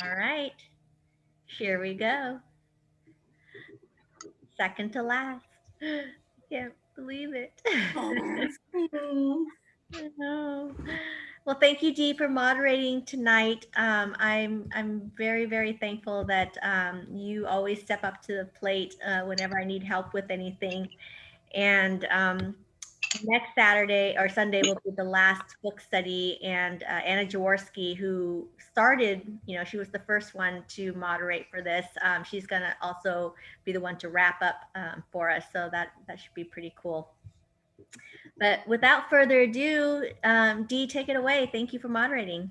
All right. Here we go. Second to last. Can't believe it. Oh. I know. Well, thank you, Dee, for moderating tonight. I'm very thankful that you always step up to the plate whenever I need help with anything. And next Saturday or Sunday will be the last book study, and Anna Jaworski, who started, she was the first one to moderate for this. She's gonna also be the one to wrap up for us, so that should be pretty cool. But without further ado, Dee, take it away. Thank you for moderating.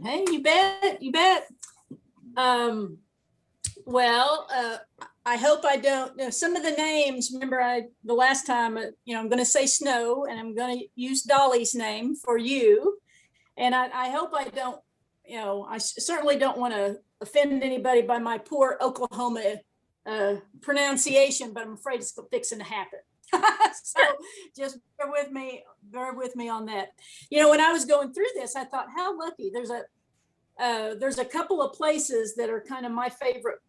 Hey, you bet, you bet. Well, I hope I don't. Some of the names. Remember, the last time, I'm going to say Snow, and I'm going to use Dolly's name for you. And I hope I don't. I certainly don't want to offend anybody by my poor Oklahoma pronunciation, but I'm afraid it's fixing to happen. So just bear with me on that. When I was going through this, I thought, how lucky. There's a couple of places that are kind of my favorite,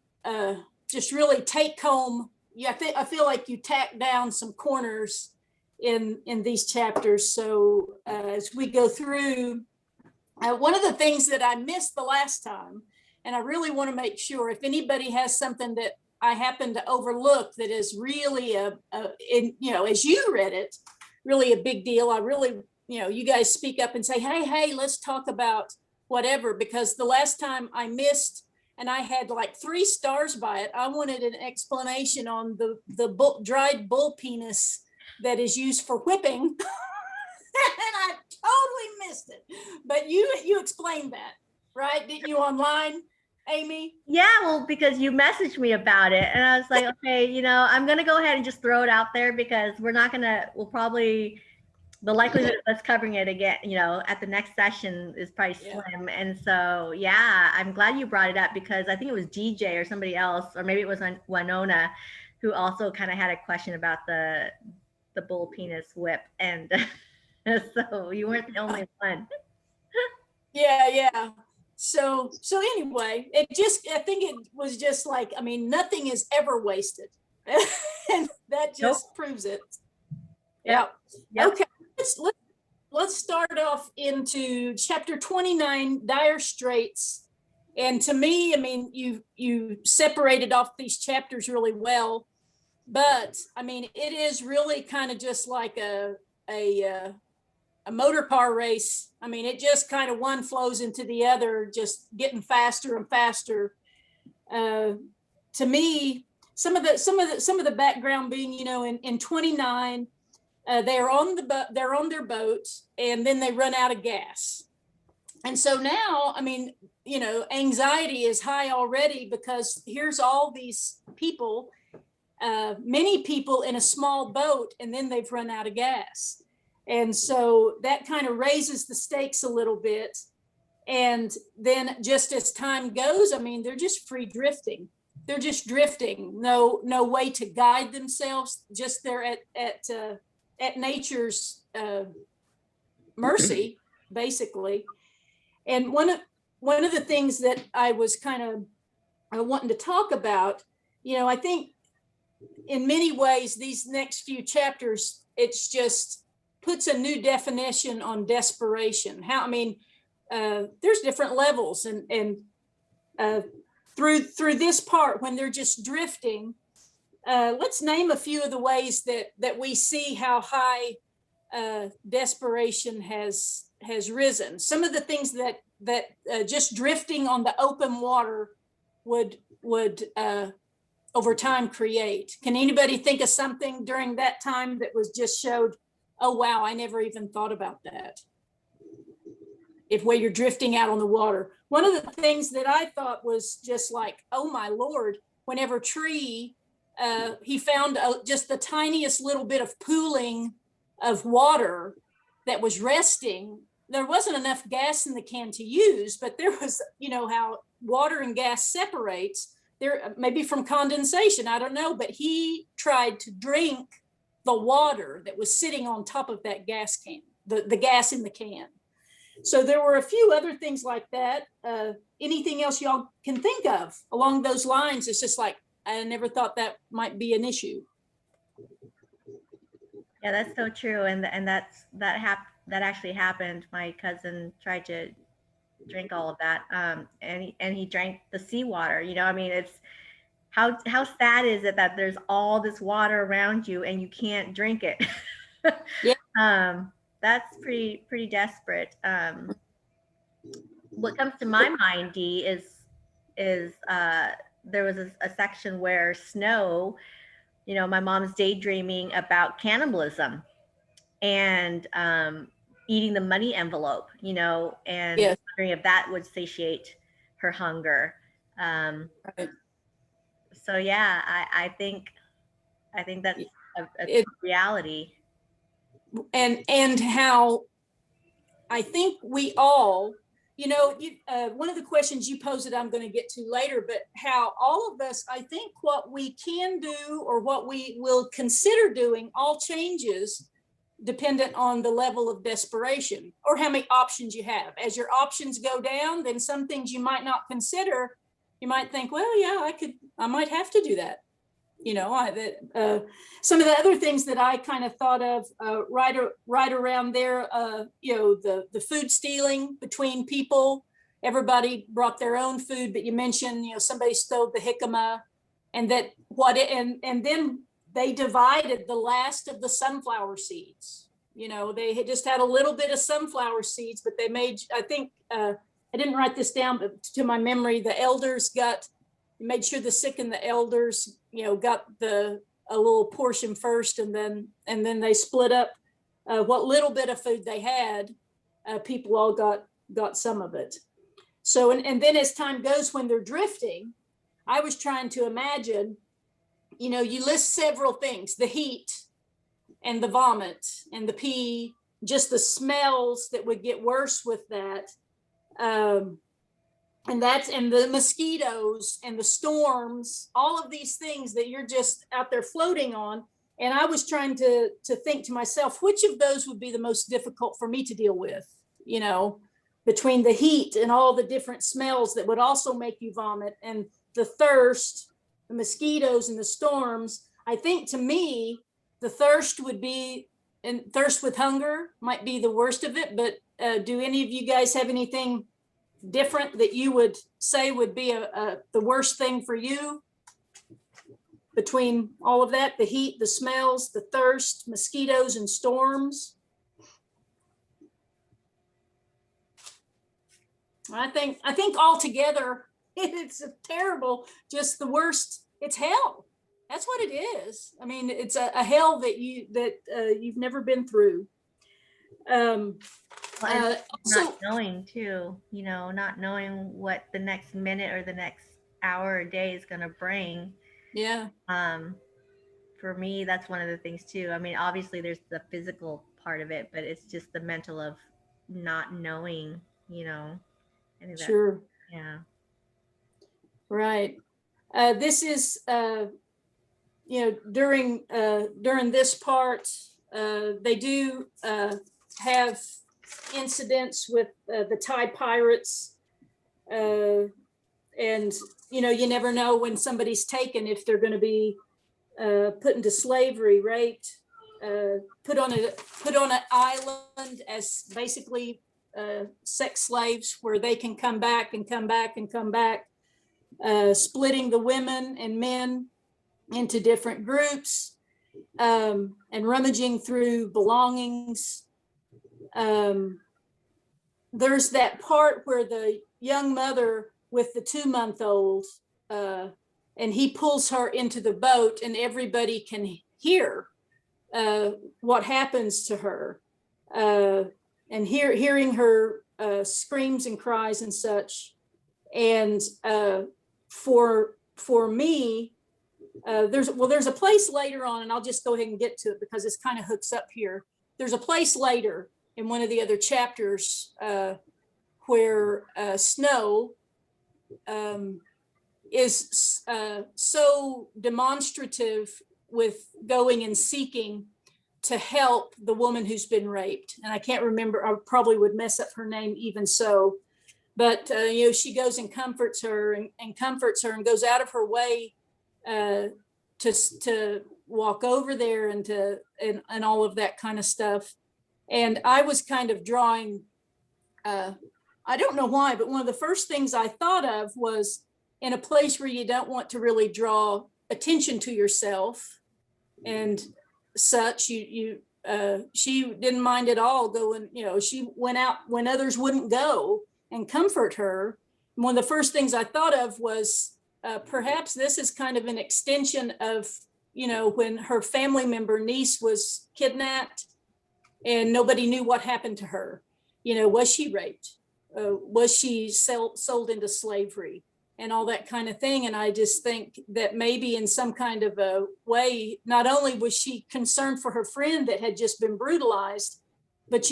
just really take home. Yeah, I feel like you tack down some corners in these chapters. So as we go through, one of the things that I missed the last time, and I really want to make sure if anybody has something that I happen to overlook that is really as you read it, really a big deal. I really, you guys speak up and say, hey, let's talk about whatever, because the last time I missed and I had like 3 stars by it. I wanted an explanation on the dried bull penis that is used for whipping. And I totally missed it. But you explained that, right? Didn't you online, Amy? Yeah, well, because you messaged me about it, and I was like, okay, I'm gonna go ahead and just throw it out there, because we'll probably, the likelihood of us covering it again, at the next session is probably slim. And so, yeah, I'm glad you brought it up, because I think it was DJ or somebody else, or maybe it was Winona, who also kind of had a question about the bull penis whip, and so you weren't the only one. Yeah. So anyway, I think it was just like, nothing is ever wasted. And that just proves it. Yeah. Yep. Okay. Let's start off into chapter 29, Dire Straits. And to me, you separated off these chapters really well, but it is really kind of just like a motor car race. It just kind of one flows into the other, just getting faster and faster. To me, some of the background being, in 29, they're on their boat, and then they run out of gas. And so now, anxiety is high already, because here's all these people, many people in a small boat, and then they've run out of gas. And so that kind of raises the stakes a little bit. And then just as time goes, they're just free drifting. They're just drifting. No way to guide themselves. Just they're at nature's mercy, basically. And one of the things that I was kind of wanting to talk about, I think in many ways, these next few chapters, it's just puts a new definition on desperation. There's different levels, and through this part, when they're just drifting, let's name a few of the ways that we see how high desperation has risen. Some of the things that just drifting on the open water would over time create. Can anybody think of something during that time that was just showed, oh wow, I never even thought about that? Where you're drifting out on the water. One of the things that I thought was just like, oh my Lord, whenever Tree, he found just the tiniest little bit of pooling of water that was resting. There wasn't enough gas in the can to use, but there was, how water and gas separates there, maybe from condensation, I don't know, but he tried to drink the water that was sitting on top of that gas can, the gas in the can. So there were a few other things like that. Anything else y'all can think of along those lines? It's just like, I never thought that might be an issue. Yeah, that's so true, and that actually happened. My cousin tried to drink all of that, and he drank the seawater. You know, I mean, it's how sad is it that there's all this water around you and you can't drink it? Yeah. That's pretty desperate. What comes to my mind, Dee, is there was a section where Snow, you know, my mom's daydreaming about cannibalism and eating the money envelope, you know, and Yes. wondering if that would satiate her hunger. Um, Right. so yeah, I think that's a It, reality. and how I think we all, one of the questions you posed that I'm going to get to later, but how all of us, I think what we can do or what we will consider doing all changes dependent on the level of desperation or how many options you have. As your options go down, then some things you might not consider, you might think, well, yeah, I might have to do that. Some of the other things that I kind of thought of right around there, the food stealing between people. Everybody brought their own food, but you mentioned, somebody stole the jicama, and and then they divided the last of the sunflower seeds. They had just had a little bit of sunflower seeds, but they made, I think, I didn't write this down, but to my memory, the elders made sure the sick and the elders, got a little portion first, and then they split up what little bit of food they had. People all got some of it. So, and then as time goes, when they're drifting, I was trying to imagine, you list several things: the heat and the vomit and the pee, just the smells that would get worse with that. And the mosquitoes and the storms, all of these things that you're just out there floating on. And I was trying to think to myself, which of those would be the most difficult for me to deal with, between the heat and all the different smells that would also make you vomit, and the thirst, the mosquitoes and the storms. I think to me, the thirst would be, and thirst with hunger might be the worst of it. But do any of you guys have anything different that you would say would be the worst thing for you between all of that? The heat, the smells, the thirst, mosquitoes, and storms. I think altogether it's terrible, just the worst. It's hell. That's what it is. I mean, it's a hell that you've never been through. Not knowing too, not knowing what the next minute or the next hour or day is going to bring. Yeah. For me, that's one of the things too. I mean, obviously there's the physical part of it, but it's just the mental of not knowing, I think sure. Yeah. Right. This is, during this part, they do have incidents with the Thai pirates, and you never know when somebody's taken, if they're going to be put into slavery, raped, put on an island as basically sex slaves, where they can come back and come back and come back, splitting the women and men into different groups, and rummaging through belongings. There's that part where the young mother with the 2-month-old, and he pulls her into the boat, and everybody can hear what happens to her, and hearing her screams and cries and such. And for me, there's a place later on, and I'll just go ahead and get to it because this kind of hooks up here. There's a place later in one of the other chapters where Snow is so demonstrative with going and seeking to help the woman who's been raped. And I can't remember, I probably would mess up her name even so. But, she goes and comforts her and comforts her and goes out of her way to walk over there and all of that kind of stuff. And I was kind of drawing, I don't know why, but one of the first things I thought of was in a place where you don't want to really draw attention to yourself and such, she didn't mind at all going, she went out when others wouldn't go and comfort her. And one of the first things I thought of was perhaps this is kind of an extension of, when her family member niece was kidnapped and nobody knew what happened to her. Was she raped? Was she sold into slavery? And all that kind of thing. And I just think that maybe in some kind of a way, not only was she concerned for her friend that had just been brutalized, but,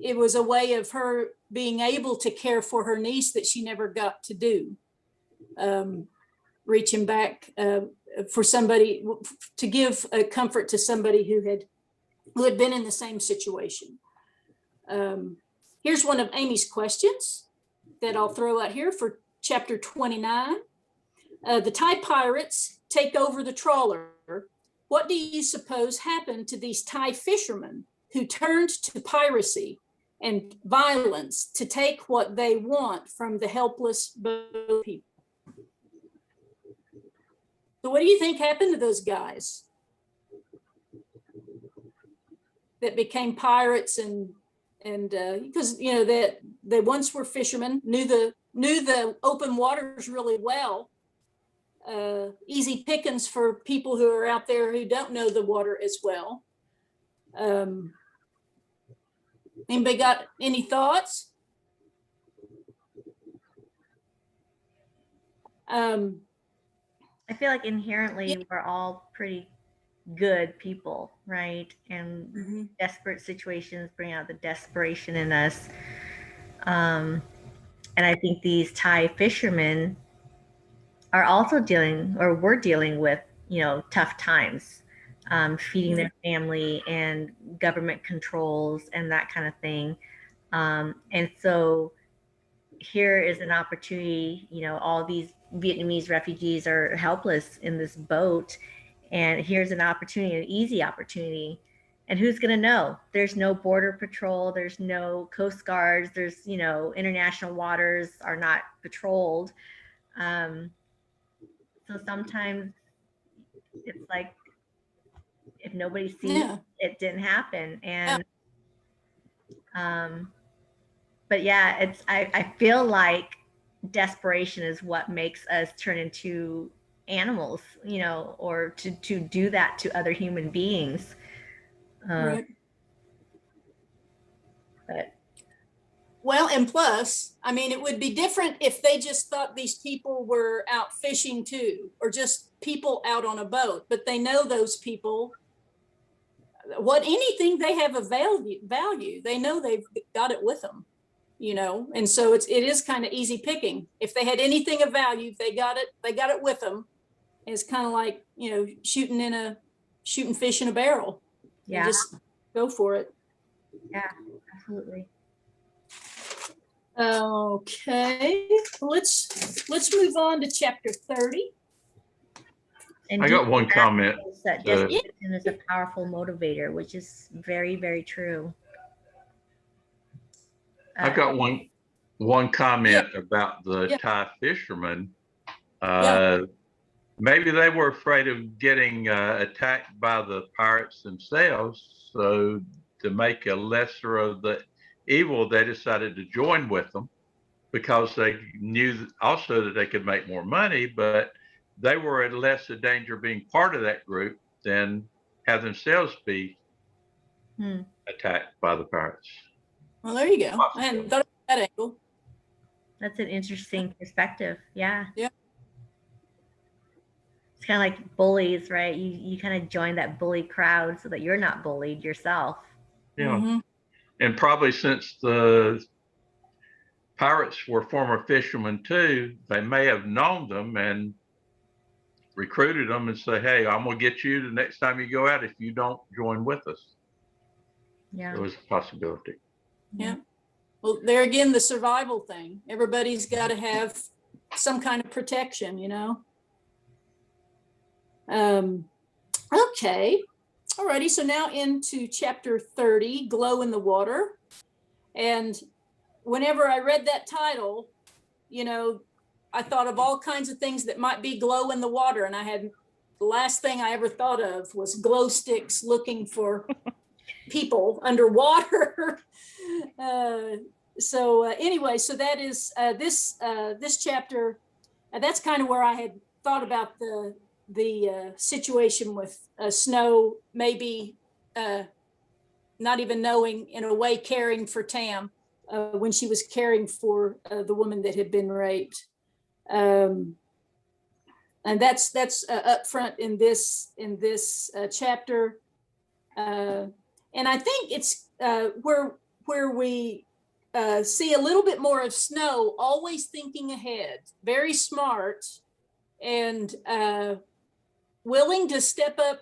it was a way of her being able to care for her niece that she never got to do. Reaching back for somebody to give a comfort to somebody who had been in the same situation. Here's one of Amy's questions that I'll throw out here for chapter 29. The Thai pirates take over the trawler. What do you suppose happened to these Thai fishermen who turned to piracy and violence to take what they want from the helpless boat people? So what do you think happened to those guys that became pirates and because that they once were fishermen, knew the open waters really well. Easy pickings for people who are out there who don't know the water as well. Anybody got any thoughts? I feel like inherently we're all pretty good people, right? And desperate situations bring out the desperation in us. And I think these Thai fishermen are also were dealing with, tough times, feeding their family and government controls and that kind of thing. And so here is an opportunity, all these Vietnamese refugees are helpless in this boat. And here's an opportunity, an easy opportunity. And who's going to know? There's no border patrol. There's no coast guards. There's, international waters are not patrolled. So sometimes it's like, if nobody sees, it didn't happen. And, but yeah, I feel like desperation is what makes us turn into animals, or to do that to other human beings. Right. But well, and plus, I mean, it would be different if they just thought these people were out fishing too, or just people out on a boat, but they know those people, anything they have a value, they know they've got it with them, and so it is kind of easy picking. If they had anything of value, they got it with them. It's kind of like, shooting fish in a barrel. Yeah. Just go for it. Yeah, absolutely. Okay, let's move on to chapter 30. And I got one comment. That desperation is a powerful motivator, which is very, very true. I've got one comment about the Thai fishermen. Maybe they were afraid of getting attacked by the pirates themselves. So to make a lesser of the evil, they decided to join with them because they knew also that they could make more money, but they were at less a danger being part of that group than have themselves be attacked by the pirates. Well, there you go. I hadn't thought of that angle. That's an interesting perspective. Yeah. Yeah. It's kind of like bullies, right? You kind of join that bully crowd so that you're not bullied yourself. Yeah. And probably since the pirates were former fishermen too, they may have known them and recruited them and say, hey, I'm going to get you the next time you go out if you don't join with us. Yeah. It was a possibility. Yeah. Well, there again, the survival thing. Everybody's got to have some kind of protection, you know? Okay. Alrighty. So now into chapter 30, Glow in the Water. And whenever I read that title, you know, I thought of all kinds of things that might be glow in the water. And I had the last thing I ever thought of was glow sticks looking for people underwater. Anyway, so that is this chapter. That's kind of where I had thought about the situation with Snow, maybe not even knowing, in a way, caring for Tam when she was caring for the woman that had been raped. And that's up front in this chapter. And I think it's where we see a little bit more of Snow, always thinking ahead, very smart, and willing to step up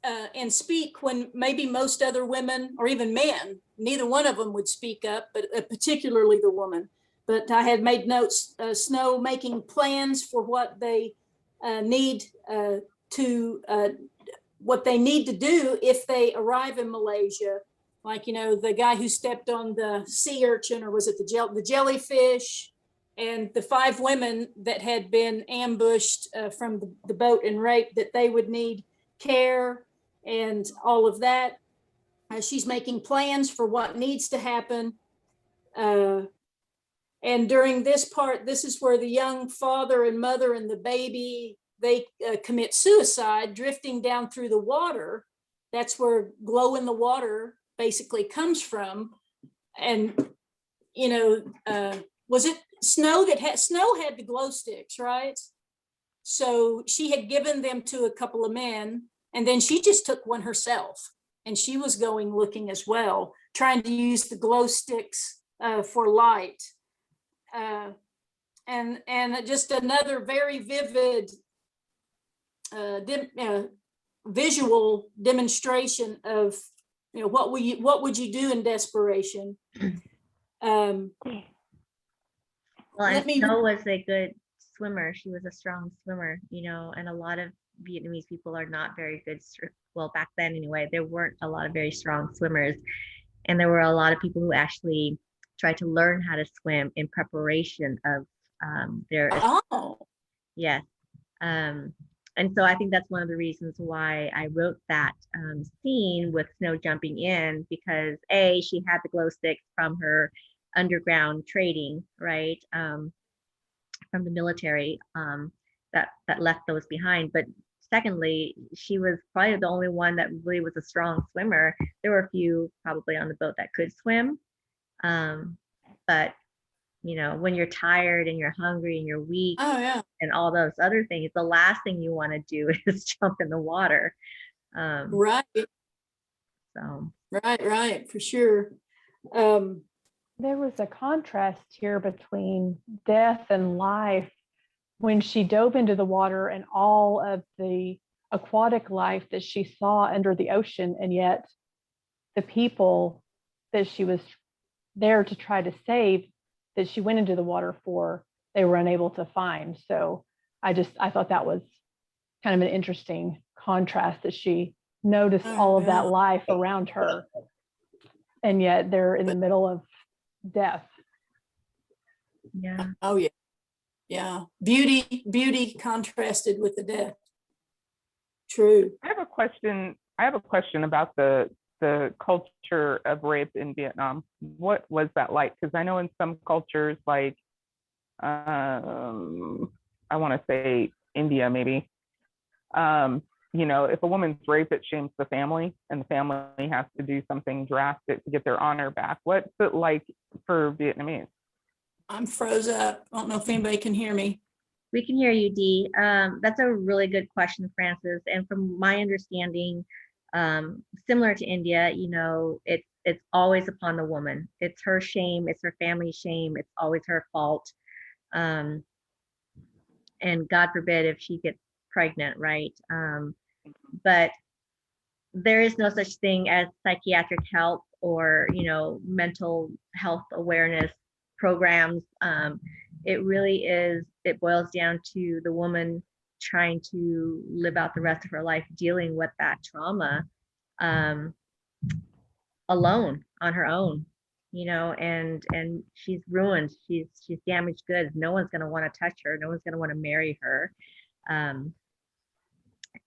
and speak when maybe most other women, or even men, neither one of them would speak up, but particularly the woman. But I had made notes, Snow making plans for what they need what they need to do if they arrive in Malaysia. Like, you know, the guy who stepped on the sea urchin, or was it the jellyfish, and the 5 women that had been ambushed from the boat and raped, that they would need care and all of that. She's making plans for what needs to happen. And during this part, this is where the young father and mother and the baby, they commit suicide, drifting down through the water. That's where Glow in the Water basically comes from. And, you know, was it Snow that had the glow sticks, right? So she had given them to a couple of men, and then she just took one herself, and she was going looking as well, trying to use the glow sticks for light. And just another very vivid visual demonstration of, you know, what would you do in desperation. Well, and Snow was a good swimmer. She was a strong swimmer, you know, and a lot of Vietnamese people are not very good. Well, back then anyway, there weren't a lot of very strong swimmers. And there were a lot of people who actually tried to learn how to swim in preparation of their. Oh. Yes. And so I think that's one of the reasons why I wrote that scene with Snow jumping in, because she had the glow sticks from her underground trading, right? From the military that left those behind. But secondly, she was probably the only one that really was a strong swimmer. There were a few probably on the boat that could swim. But you know, when you're tired and you're hungry and you're weak, Oh, yeah, and all those other things, the last thing you want to do is jump in the water. right. So Right, for sure. There was a contrast here between death and life when she dove into the water and all of the aquatic life that she saw under the ocean, and yet the people that she was there to try to save, that she went into the water for, they were unable to find. So I thought that was kind of an interesting contrast, that she noticed all of that life around her, and yet they're in the middle of death. yeah. Oh, yeah. Yeah. Beauty contrasted with the death. True. I have a question about the culture of rape in Vietnam. What was that like? Because I know in some cultures, like I want to say India, maybe, you know, if a woman's raped, it shames the family, and the family has to do something drastic to get their honor back. What's it like for Vietnamese? I'm froze up. I don't know if anybody can hear me. We can hear you, Dee. That's a really good question, Francis. And from my understanding, similar to India, you know, it's always upon the woman. It's her shame. It's her family's shame. It's always her fault. And God forbid if she gets pregnant, right? But there is no such thing as psychiatric help or, mental health awareness programs. It really is, it boils down to the woman trying to live out the rest of her life dealing with that trauma alone on her own, and she's ruined. She's damaged goods. No one's going to want to touch her. No one's going to want to marry her. Um,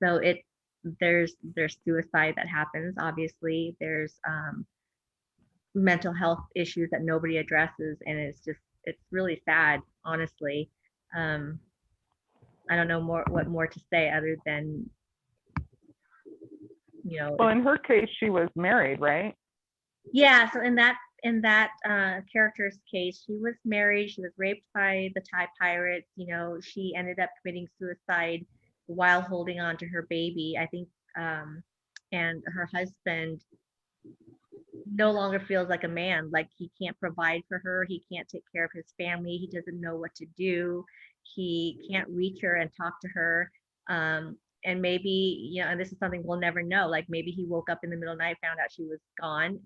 so there's suicide that happens. Obviously, there's mental health issues that nobody addresses, and it's really sad, honestly. I don't know what more to say other than, Well, in her case, she was married, right? yeah. So in that character's case, she was married. She was raped by the Thai pirates. She ended up committing suicide while holding on to her baby, I think. And her husband no longer feels like a man. Like, he can't provide for her. He can't take care of his family. He doesn't know what to do. He can't reach her and talk to her. And maybe, and this is something we'll never know. Like, maybe he woke up in the middle of the night, found out she was gone,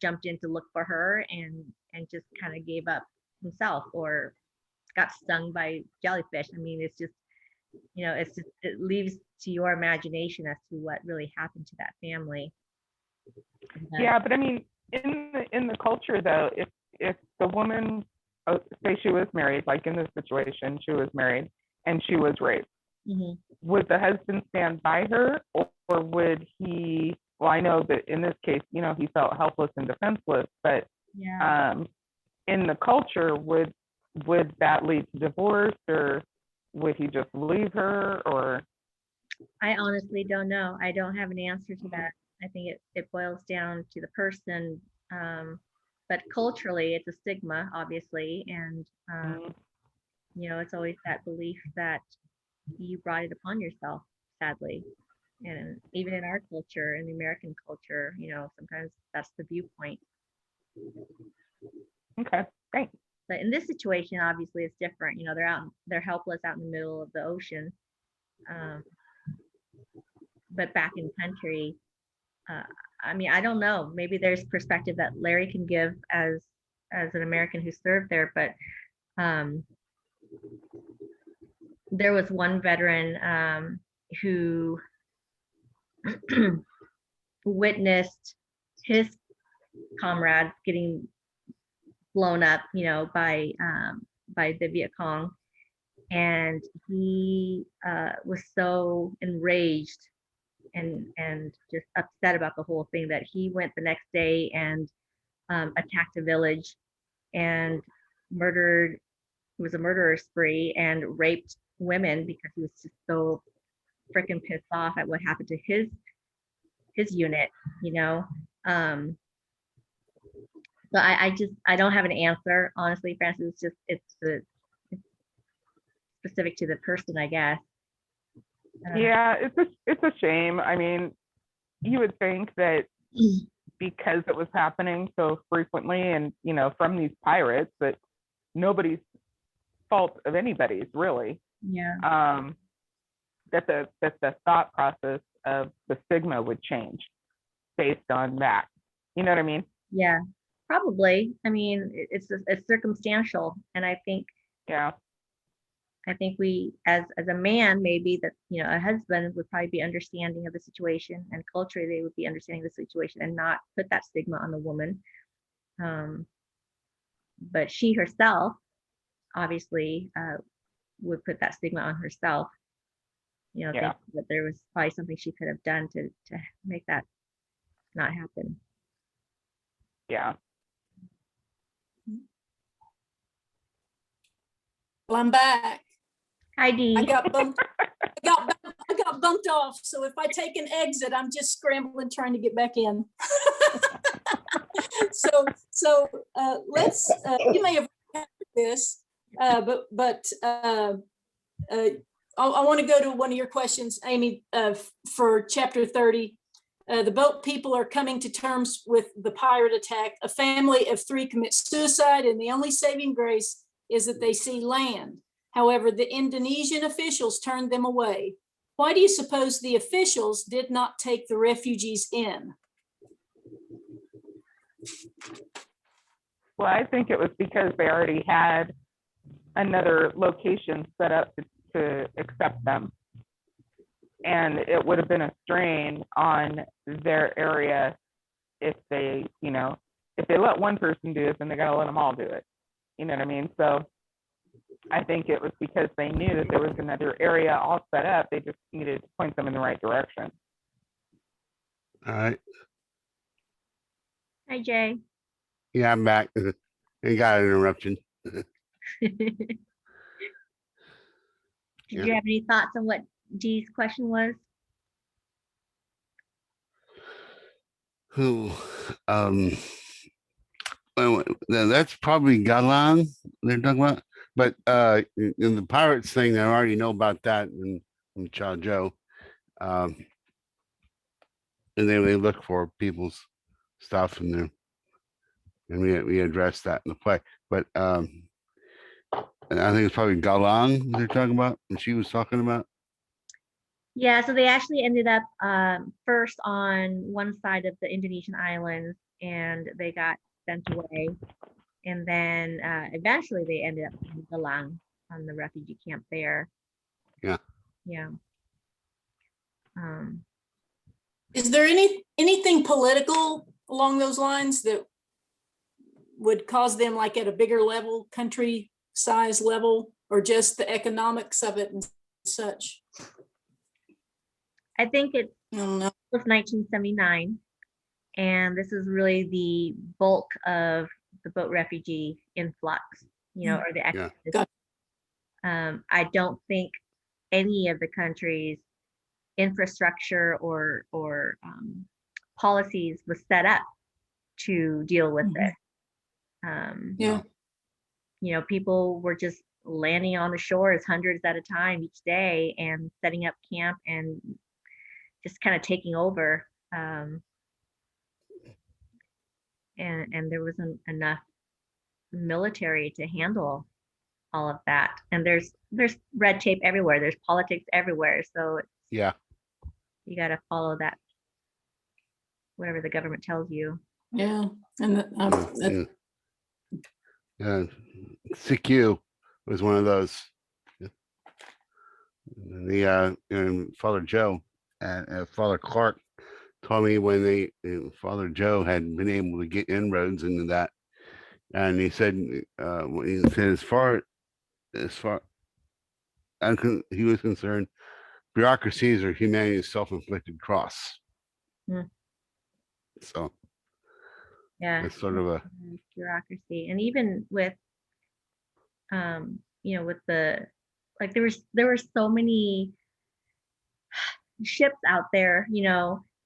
jumped in to look for her, and just kind of gave up himself, or got stung by jellyfish. I mean, it's just, it leaves to your imagination as to what really happened to that family. Yeah, but I mean, in the culture though, if the woman, say she was married, like in this situation, she was married and she was raped, would the husband stand by her, or would he? Well, I know that in this case, he felt helpless and defenseless, but Yeah. In the culture, would that lead to divorce, or would he just leave her, or? I honestly don't know. I don't have an answer to that. I think it boils down to the person. But culturally, it's a stigma, obviously. And, it's always that belief that you brought it upon yourself, sadly. And even in our culture, in the American culture, sometimes that's the viewpoint. Okay, great. But in this situation, obviously, it's different. They're helpless out in the middle of the ocean. But back in country, I mean, I don't know. Maybe there's perspective that Larry can give as an American who served there. But there was one veteran who witnessed his comrade getting blown up, by the Viet Cong, and he was so enraged and just upset about the whole thing that he went the next day and attacked a village and murdered. It was a murderer spree and raped women because he was just so freaking pissed off at what happened to his unit. So I don't have an answer, honestly, Francis. It's specific to the person, I guess. Yeah, it's a shame. I mean, you would think that because it was happening so frequently, and from these pirates, that nobody's fault of anybody's, really. Yeah. That the thought process of the stigma would change based on that. You know what I mean? Yeah, probably. I mean, it's circumstantial, and I think. Yeah. I think we, as a man, maybe that, a husband would probably be understanding of the situation, and culturally they would be understanding the situation and not put that stigma on the woman. But she herself, obviously, would put that stigma on herself. Yeah. Thinking that there was probably something she could have done to make that not happen. Yeah. Well, I'm back. Hi, Dee. I got bumped off. So if I take an exit, I'm just scrambling trying to get back in. So let's. You may have heard this, but I want to go to one of your questions, Amy, for chapter 30. The boat people are coming to terms with the pirate attack. A family of 3 commits suicide, and the only saving grace is that they see land. However, the Indonesian officials turned them away. why do you suppose the officials did not take the refugees in? Well, I think it was because they already had another location set up to accept them. And it would have been a strain on their area if they, if they let one person do it, then they got to let them all do it. You know what I mean? So I think it was because they knew that there was another area all set up. They just needed to point them in the right direction. All right. Hi, Jay. Yeah, I'm back. You got an interruption. Did Yeah. you have any thoughts on what Dee's question was? Who? Well, that's probably Galan they're talking about. But in the pirates thing, I already know about that in Chow Joe. And they look for people's stuff in there. And we addressed that in the play. But and I think it's probably Galang they're talking about, and she was talking about. Yeah, so they actually ended up first on one side of the Indonesian islands, and they got sent away. And then eventually they ended up in Galang on the refugee camp there. Yeah. Yeah. Is there anything political along those lines that would cause them, like at a bigger level, country size level, or just the economics of it and such? I think it I don't know. was 1979, and this is really the bulk of the boat refugee influx, or the Yeah. exodus. I don't think any of the countries' infrastructure or policies was set up to deal with it. Yeah. People were just landing on the shores hundreds at a time each day and setting up camp and just kind of taking over. And there wasn't enough military to handle all of that. And there's red tape everywhere. There's politics everywhere. So Yeah. you got to follow that, whatever the government tells you. Yeah. And Yeah. CQ was one of those. And Father Joe and Father Clark told me when Father Joe had been able to get inroads into that, and he said as far he was concerned, bureaucracies are humanity's self-inflicted cross. So Yeah, it's sort of a bureaucracy. And even with with there were so many ships out there,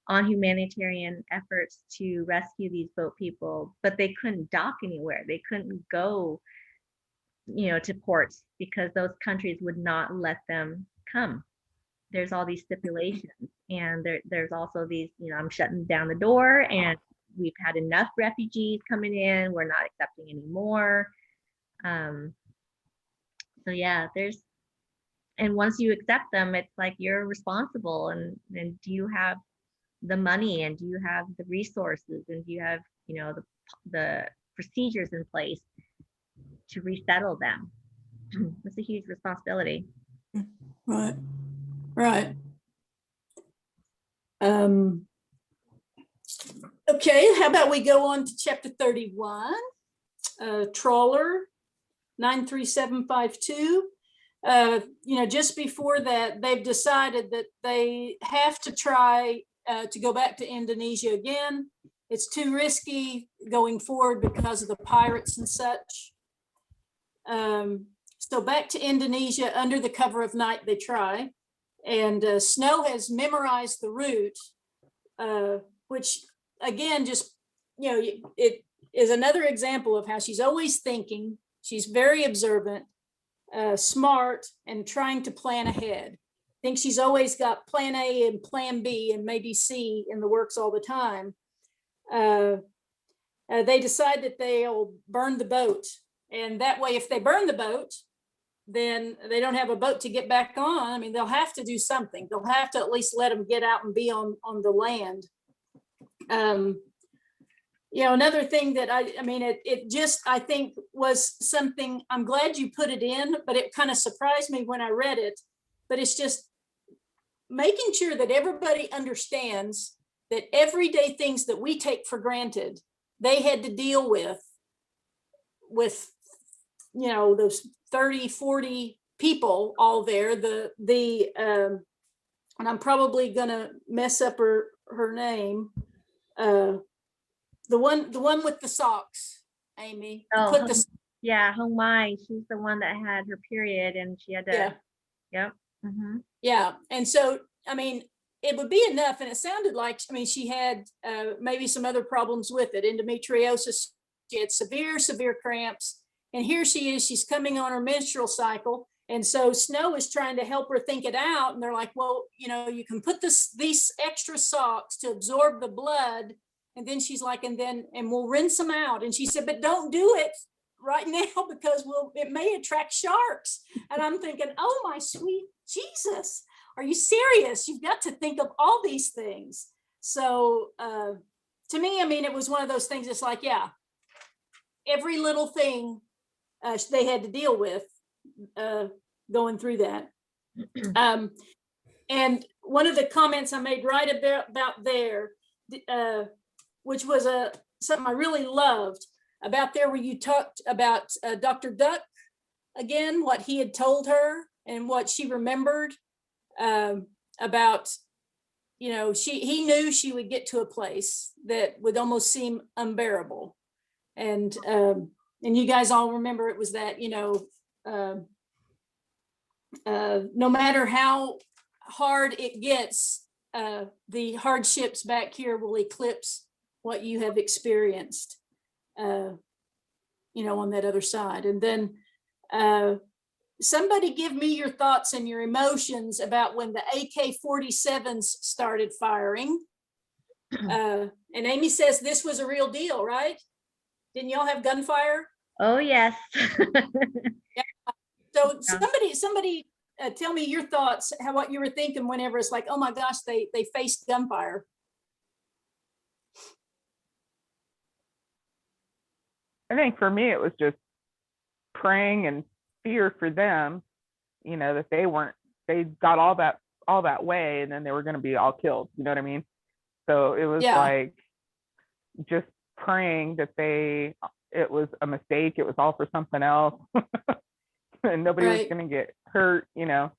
on humanitarian efforts to rescue these boat people, but they couldn't dock anywhere. They couldn't go, to ports because those countries would not let them come. There's all these stipulations, and there's also these, I'm shutting down the door, and we've had enough refugees coming in. We're not accepting any more. So yeah, and once you accept them, it's like you're responsible, and do you have the money, and do you have the resources, and do you have, the procedures in place to resettle them? It's a huge responsibility. Right. Okay, how about we go on to chapter 31, trawler 93752. Just before that, they've decided that they have to try to go back to Indonesia again. It's too risky going forward because of the pirates and such. So back to Indonesia under the cover of night they try. And Snow has memorized the route, which again, just, it is another example of how she's always thinking. She's very observant, smart, and trying to plan ahead. I think she's always got plan A and plan B and maybe C in the works all the time. They decide that they'll burn the boat. And that way, if they burn the boat, then they don't have a boat to get back on. I mean, they'll have to do something. They'll have to at least let them get out and be on the land. You know, another thing that I mean, it just, I think was something, I'm glad you put it in, but it kind of surprised me when I read it. But it's just making sure that everybody understands that everyday things that we take for granted, they had to deal with, you know, those 30, 40 people all there, and I'm probably gonna mess up her name. The one with the socks, Amy. Oh, yeah, Hong Mai. She's the one that had her period and she had to. Yeah. Yep. Mm-hmm. Yeah, and so, I mean, it would be enough, and it sounded like, I mean, she had maybe some other problems with it, endometriosis, she had severe cramps, and here she is, she's coming on her menstrual cycle, and so Snow is trying to help her think it out, and they're like, well, you know, you can put these extra socks to absorb the blood, and then she's like, and we'll rinse them out, and she said, but don't do it right now because it may attract sharks. And I'm thinking, oh my sweet Jesus, are you serious? You've got to think of all these things. So to me, I mean, it was one of those things. It's like, yeah, every little thing they had to deal with going through that. And one of the comments I made right about there, which was something I really loved about there, where you talked about Dr. Duck again, what he had told her and what she remembered about, you know, he knew she would get to a place that would almost seem unbearable. And you guys all remember it was that, you know, no matter how hard it gets, the hardships back here will eclipse what you have experienced, you know, on that other side. And then somebody give me your thoughts and your emotions about when the AK-47s started firing. And Amy says this was a real deal, right? Didn't y'all have gunfire? Oh, yes. So somebody tell me your thoughts, what you were thinking whenever it's like, oh my gosh, they faced gunfire. I think for me, it was just praying and fear for them, you know, that they got all that way and then they were going to be all killed. You know what I mean? So it was like just praying that it was a mistake. It was all for something else and nobody was going to get hurt, you know?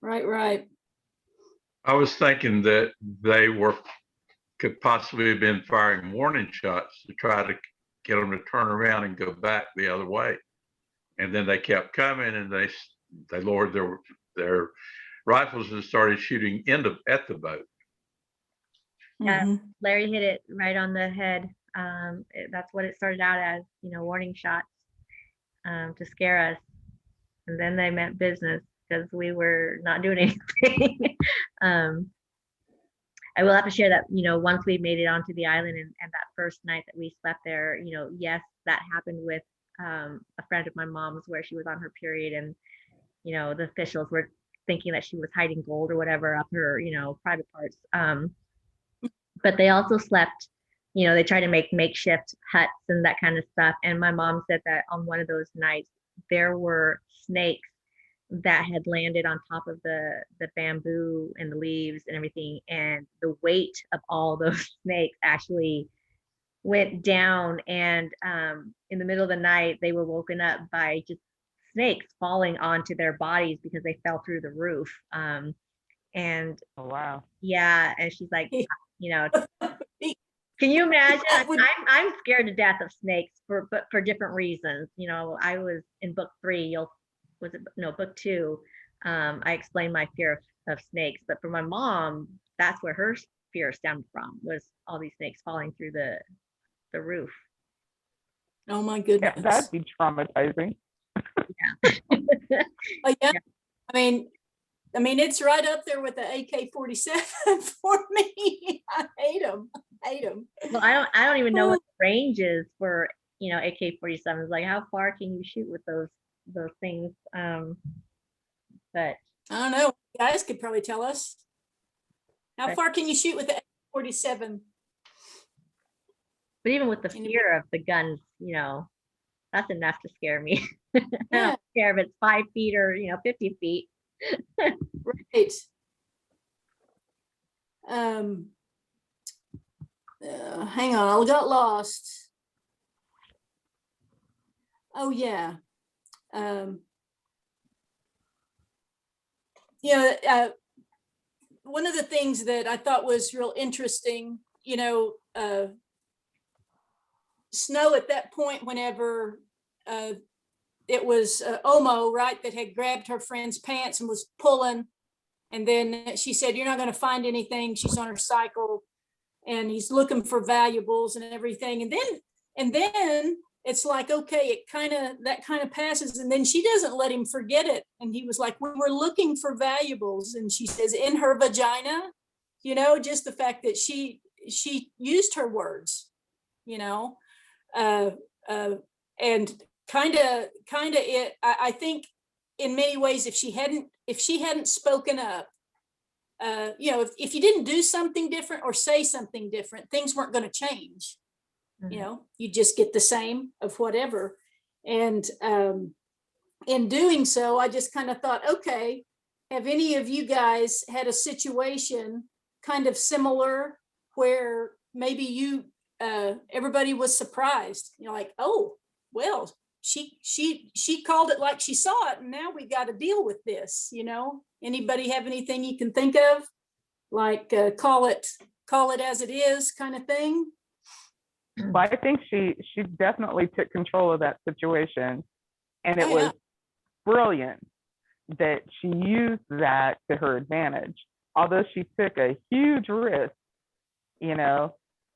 Right. I was thinking that they could possibly have been firing warning shots to try to get them to turn around and go back the other way. And then they kept coming and they lowered their rifles and started shooting at the boat. Yeah, Larry hit it right on the head. That's what it started out as, you know, warning shots to scare us. And then they meant business because we were not doing anything. I will have to share that, you know, once we made it onto the island and that first night that we slept there, you know, yes, that happened with a friend of my mom's where she was on her period and, you know, the officials were thinking that she was hiding gold or whatever up her, you know, private parts. But they also slept, you know, they tried to make makeshift huts and that kind of stuff. And my mom said that on one of those nights, there were snakes that had landed on top of the bamboo and the leaves and everything. And the weight of all those snakes actually went down. And in the middle of the night, they were woken up by just snakes falling onto their bodies because they fell through the roof. And oh, wow. Yeah. And she's like, you know, can you imagine? I'm scared to death of snakes but for different reasons. You know, I was in book 3, book 2. I explained my fear of snakes, but for my mom, that's where her fear stemmed from, was all these snakes falling through the roof. Oh my goodness. Yeah, that'd be traumatizing. Yeah. Oh, yeah. I mean, it's right up there with the AK-47 for me. I hate them. Well, I don't even know what the range is for, you know, AK-47s. Like, how far can you shoot with those those things. But I don't know. You guys could probably tell us. How But- far can you shoot with the 47? but even with the Anybody? fear of the guns, that's enough to scare me. I Yeah, don't care if it's 5 feet or 50 feet. right. Hang on, I got lost. Oh yeah. One of the things that I thought was real interesting, Snow at that point, whenever it was OMMO, right, that had grabbed her friend's pants and was pulling. And then she said, "You're not going to find anything." She's on her cycle and he's looking for valuables and everything. And then it's like, okay, that kind of passes. And then she doesn't let him forget it. And he was like, "We were looking for valuables." And she says, "In her vagina," just the fact that she used her words, and kind of it, I think in many ways, if she hadn't spoken up, if you didn't do something different or say something different, things weren't going to change. You just get the same of whatever. And in doing so, I just kind of thought, okay, have any of you guys had a situation kind of similar where maybe everybody was surprised, like, oh, well, she called it like she saw it, and now we got to deal with this. Anybody have anything you can think of, like call it as it is kind of thing? But I think she definitely took control of that situation, and it was brilliant that she used that to her advantage. Although she took a huge risk,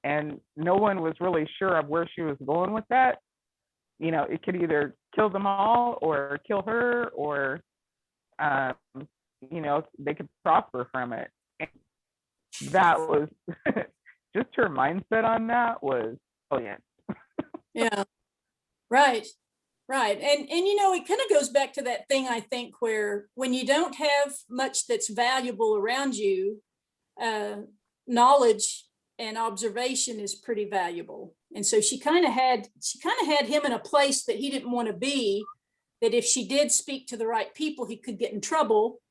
and no one was really sure of where she was going with that. It could either kill them all or kill her, or they could prosper from it. And that was just her mindset on that was brilliant. Yeah, right. And it kind of goes back to that thing, I think, where when you don't have much that's valuable around you, knowledge and observation is pretty valuable. And so she kind of had him in a place that he didn't want to be, that if she did speak to the right people, he could get in trouble,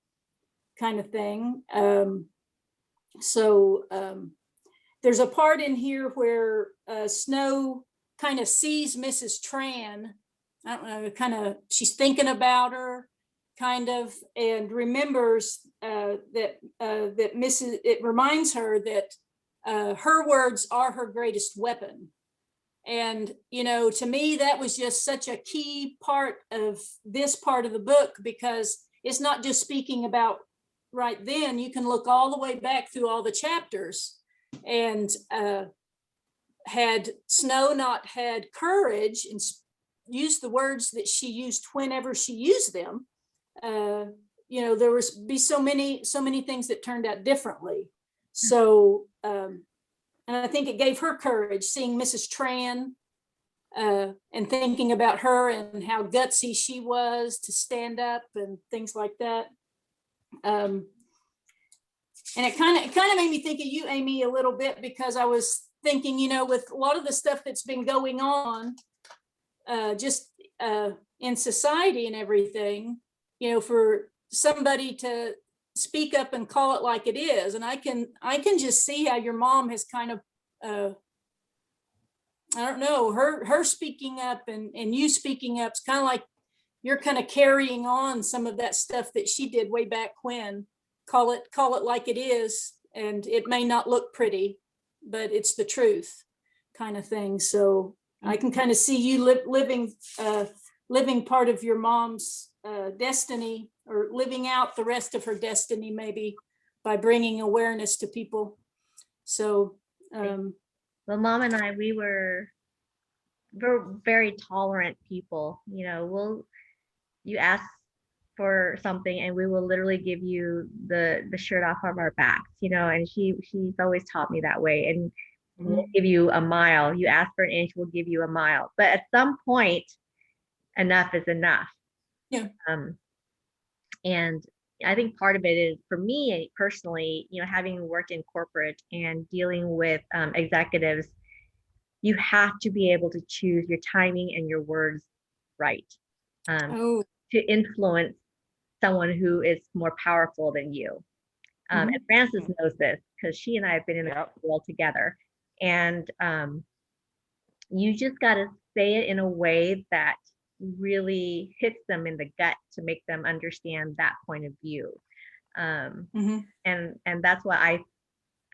kind of thing. There's a part in here where Snow kind of sees Mrs. Tran. I don't know, kind of, she's thinking about her, kind of, and remembers that it reminds her that her words are her greatest weapon. And, to me, that was just such a key part of this part of the book, because it's not just speaking about right then. You can look all the way back through all the chapters, and had Snow not had courage and used the words that she used whenever she used them, there was be so many things that turned out differently. So, and I think it gave her courage, seeing Mrs. Tran and thinking about her and how gutsy she was to stand up and things like that. And it kind of made me think of you, Amy, a little bit, because I was thinking, with a lot of the stuff that's been going on, just in society and everything, for somebody to speak up and call it like it is. And I can just see how your mom has kind of, I don't know, her speaking up and you speaking up. It's kind of like you're kind of carrying on some of that stuff that she did way back when. Call it like it is, and it may not look pretty, but it's the truth, kind of thing. So I can kind of see you living part of your mom's destiny, or living out the rest of her destiny, maybe by bringing awareness to people. So, well, Mom and I, we're very tolerant people. You ask for something and we will literally give you the shirt off of our backs, and she's always taught me that way. And we'll give you a mile. You ask for an inch, we'll give you a mile. But at some point, enough is enough. Yeah. And I think part of it is, for me personally, having worked in corporate and dealing with executives, you have to be able to choose your timing and your words right, Oh, to influence someone who is more powerful than you. And Frances knows this because she and I have been in the world together. And you just got to say it in a way that really hits them in the gut to make them understand that point of view. And that's why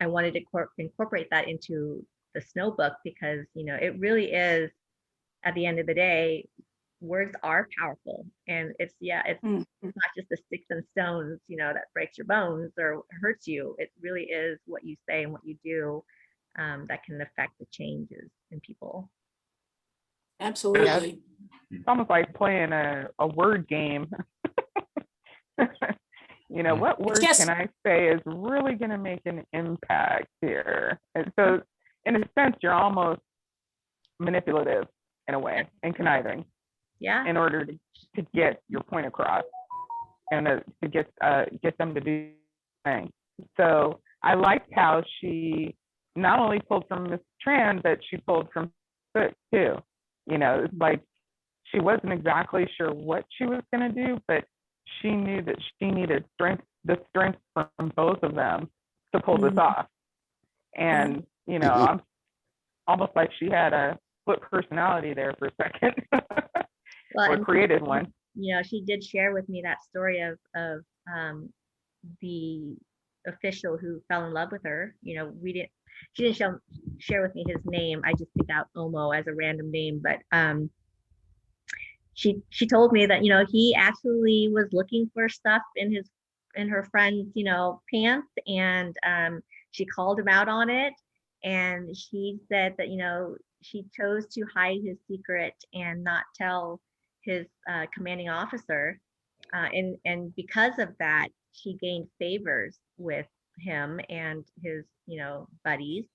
I wanted to incorporate that into the Snow book, because it really is, at the end of the day, words are powerful. And it's not just the sticks and stones that breaks your bones or hurts you. It really is what you say and what you do that can affect the changes in people. absolutely. It's almost like playing a word game. What words can I say is really going to make an impact here? And so, in a sense, you're almost manipulative in a way and conniving. Yeah. In order to get your point across and to get them to do things. So I liked how she not only pulled from Miss Tran, but she pulled from Foot too. It's like she wasn't exactly sure what she was going to do, but she knew that she needed the strength from both of them to pull this off. And I'm almost like she had a split personality there for a second. Or created one. She did share with me that story of the official who fell in love with her. She didn't share with me his name. I just picked out OMMO as a random name, but she told me that he actually was looking for stuff in her friend's pants, and she called him out on it, and she said that she chose to hide his secret and not tell his commanding officer, and because of that, she gained favors with him and his buddies,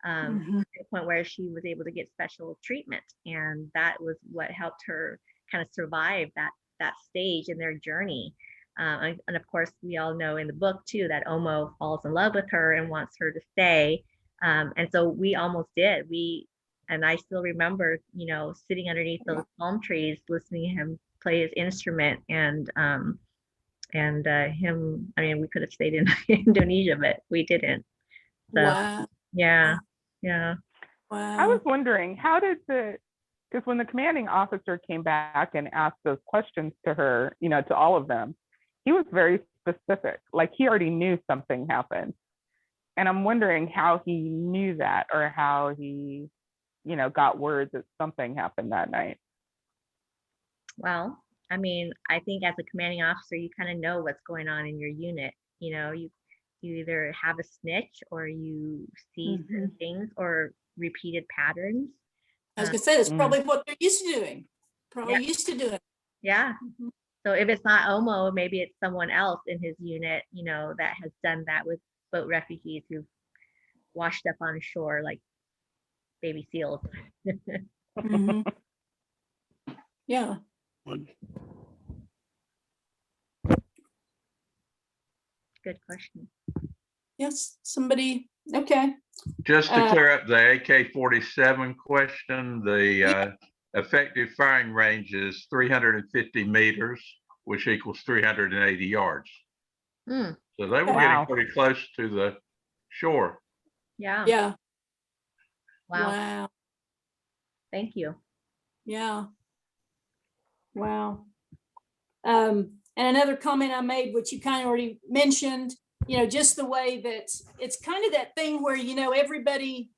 to the point where she was able to get special treatment, and that was what helped her kind of survive that stage in their journey. And of course, we all know in the book too that OMMO falls in love with her and wants her to stay, and so we almost did. And I still remember, sitting underneath those palm trees, listening to him play his instrument, and him. I mean, we could have stayed in Indonesia, but we didn't. So, Wow. yeah. Wow. I was wondering, because when the commanding officer came back and asked those questions to her, to all of them, he was very specific. Like he already knew something happened, and I'm wondering how he knew that, or how he got word that something happened that night. Well, I mean, I think as a commanding officer, you kind of know what's going on in your unit. You either have a snitch, or you see certain things, or repeated patterns. I was gonna say that's probably what they're used to doing. Used to doing. Yeah. So if it's not OMMO, maybe it's someone else in his unit, that has done that with boat refugees who've washed up on shore like baby seals. Yeah. Good question. Yes, somebody. Okay. Just to clear up the AK-47 question, the effective firing range is 350 meters, which equals 380 yards. So they were getting pretty close to the shore. Yeah. Yeah. Wow. Thank you. Yeah. Wow. And another comment I made, which you kind of already mentioned, just the way that it's kind of that thing where, everybody,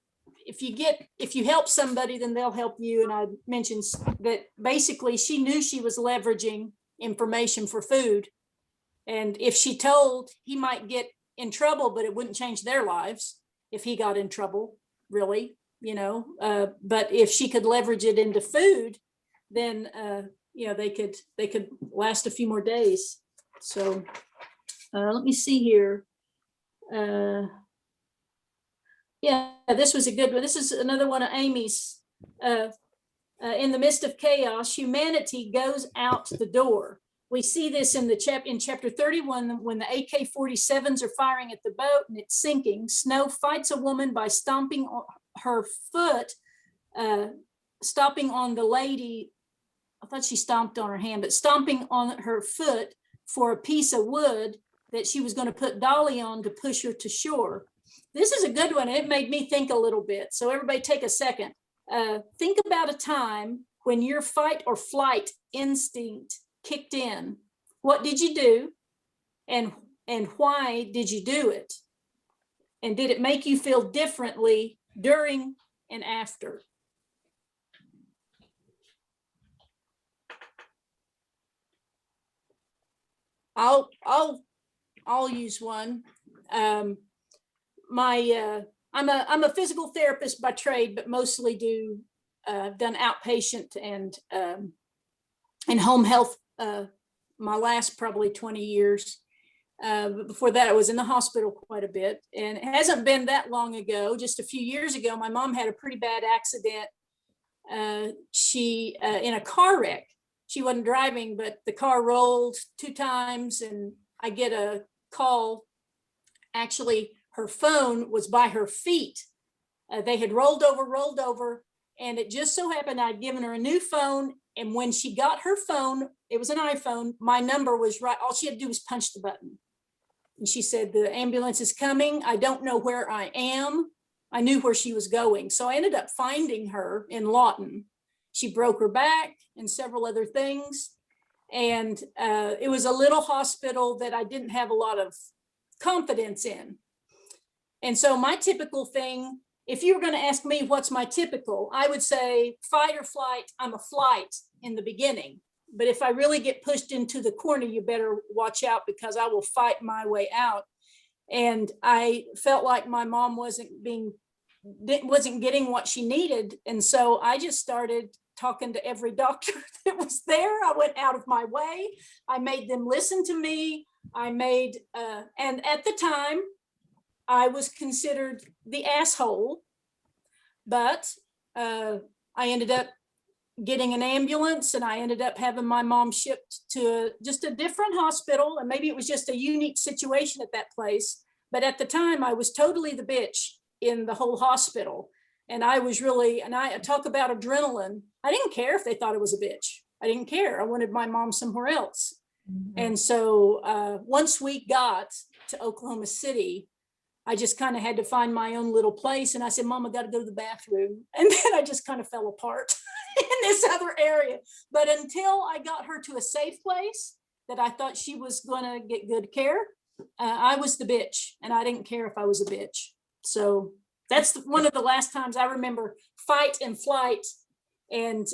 if you help somebody, then they'll help you. And I mentioned that basically she knew she was leveraging information for food. And if she told, he might get in trouble, but it wouldn't change their lives if he got in trouble, really, but if she could leverage it into food, then, they could last a few more days. So let me see here. Yeah, this was a good one. This is another one of Amy's. In the midst of chaos, humanity goes out the door. We see this in chapter 31, when the AK-47s are firing at the boat and it's sinking. Snow fights a woman by stomping on her foot, stomping on the lady. I thought she stomped on her hand, but stomping on her foot for a piece of wood that she was going to put Dolly on to push her to shore. This is a good one. It made me think a little bit. So everybody take a second. Think about a time when your fight or flight instinct kicked in. What did you do? And why did you do it? And did it make you feel differently during and after? I'll use one. I'm a physical therapist by trade, but mostly done outpatient and home health. My last probably 20 years. But before that, I was in the hospital quite a bit, and it hasn't been that long ago. Just a few years ago, my mom had a pretty bad accident. She in a car wreck. She wasn't driving, but the car rolled 2 times, and I get a call. Actually, her phone was by her feet. They had rolled over, and it just so happened I'd given her a new phone. And when she got her phone, it was an iPhone, my number was right. All she had to do was punch the button. And she said, the ambulance is coming. I don't know where I am. I knew where she was going. So I ended up finding her in Lawton. She broke her back and several other things. And it was a little hospital that I didn't have a lot of confidence in. And so my typical thing, if you were going to ask me what's my typical, I would say fight or flight. I'm a flight in the beginning. But if I really get pushed into the corner, you better watch out, because I will fight my way out. And I felt like my mom wasn't getting what she needed. And so I just started talking to every doctor that was there. I went out of my way. I made them listen to me. And at the time, I was considered the asshole, but I ended up getting an ambulance, and I ended up having my mom shipped to just a different hospital. And maybe it was just a unique situation at that place. But at the time, I was totally the bitch in the whole hospital. And I was really, and I talk about adrenaline. I didn't care if they thought it was a bitch. I didn't care. I wanted my mom somewhere else. Mm-hmm. And so once we got to Oklahoma City, I just kind of had to find my own little place. And I said, Mom, I got to go to the bathroom. And then I just kind of fell apart in this other area. But until I got her to a safe place that I thought she was going to get good care, I was the bitch, and I didn't care if I was a bitch. So that's one of the last times I remember fight and flight, and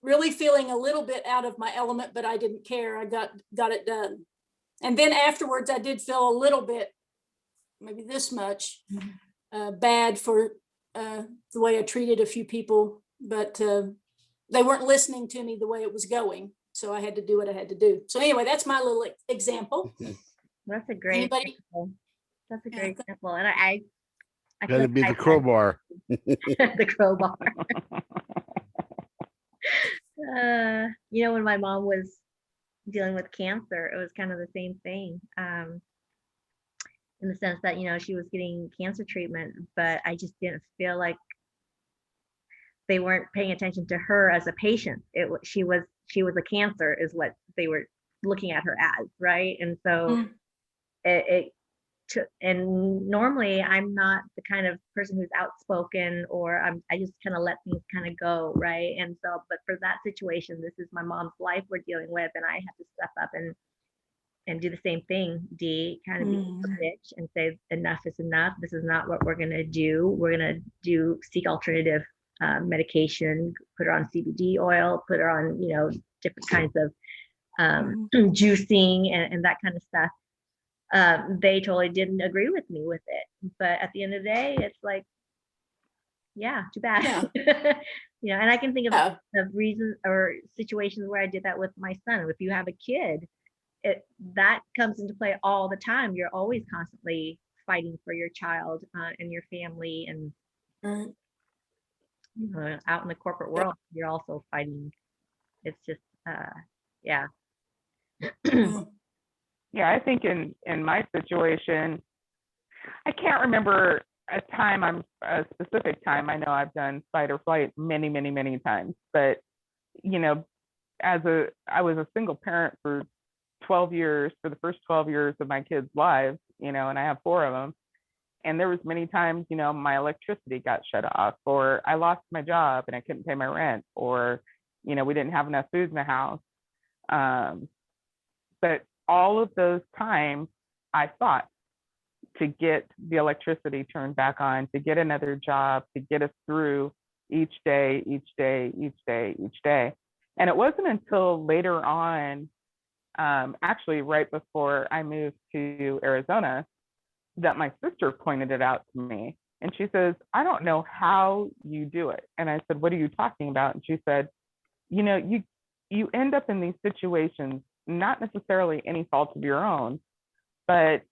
really feeling a little bit out of my element, but I didn't care. I got it done. And then afterwards, I did feel a little bit, maybe this much, bad for the way I treated a few people, but they weren't listening to me the way it was going. So I had to do what I had to do. So anyway, that's my little example. That's a great example. That's a great example. And I gotta be the crowbar. The crowbar. When my mom was dealing with cancer, it was kind of the same thing. In the sense that, she was getting cancer treatment, but I just didn't feel like they weren't paying attention to her as a patient. She was a cancer is what they were looking at her as, right? And so and normally I'm not the kind of person who's outspoken, or I just kind of let things kind of go, right? And so, but for that situation, this is my mom's life we're dealing with, and I have to step up and do the same thing, Dee, kind of be a bitch and say, enough is enough. This is not what we're going to do. We're going to seek alternative medication, put her on CBD oil, put her on, different kinds of juicing and that kind of stuff. They totally didn't agree with me with it. But at the end of the day, it's like, yeah, too bad. Yeah. And I can think of reasons or situations where I did that with my son. If you have a kid, that comes into play all the time. You're always constantly fighting for your child and your family, and out in the corporate world, you're also fighting. It's just, yeah. Yeah. Yeah, I think in my situation, I can't remember a specific time. I know I've done fight or flight many, many, many times, but you know, I was a single parent for 12 years, for the first 12 years of my kids' lives, and I have 4 of them. And there was many times, my electricity got shut off, or I lost my job and I couldn't pay my rent, or, we didn't have enough food in the house. But all of those times I fought to get the electricity turned back on, to get another job, to get us through each day, each day, each day, each day. And it wasn't until later on, actually right before I moved to Arizona, that my sister pointed it out to me. And she says, I don't know how you do it. And I said, what are you talking about? And she said, you end up in these situations, not necessarily any fault of your own, but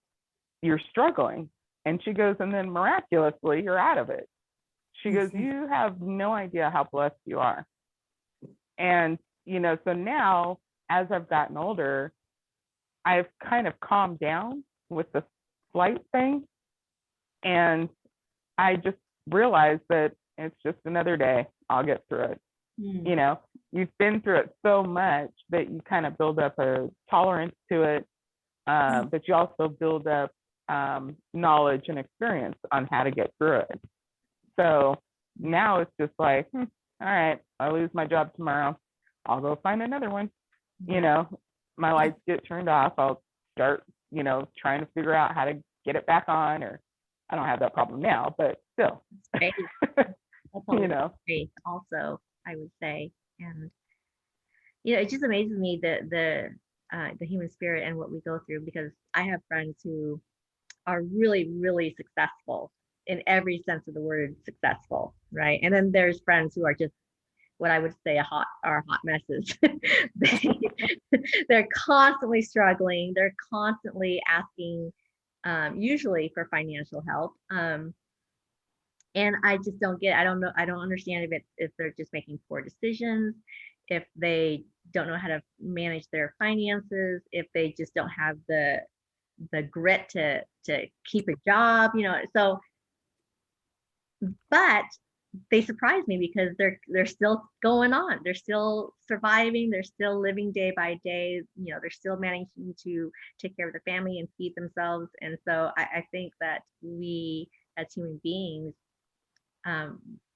you're struggling. And she goes, and then miraculously, you're out of it. She goes, you have no idea how blessed you are. And, so now as I've gotten older, I've kind of calmed down with the flight thing. And I just realized that it's just another day. I'll get through it. You've been through it so much that you kind of build up a tolerance to it, but you also build up knowledge and experience on how to get through it. So now it's just like, all right, I lose my job tomorrow, I'll go find another one. My lights get turned off, I'll start, trying to figure out how to get it back on, or I don't have that problem now, but still. Great. Great also, I would say. And it just amazes me the human spirit and what we go through, because I have friends who are really, really successful in every sense of the word successful, right? And then there's friends who are just what I would say hot messes. They're constantly struggling. They're constantly asking, usually for financial help. And I just don't get, I don't know, I don't understand if they're just making poor decisions, if they don't know how to manage their finances, if they just don't have the grit to keep a job, so, but they surprise me because they're still going on, they're still surviving, they're still living day by day, they're still managing to take care of their family and feed themselves. And so I think that we as human beings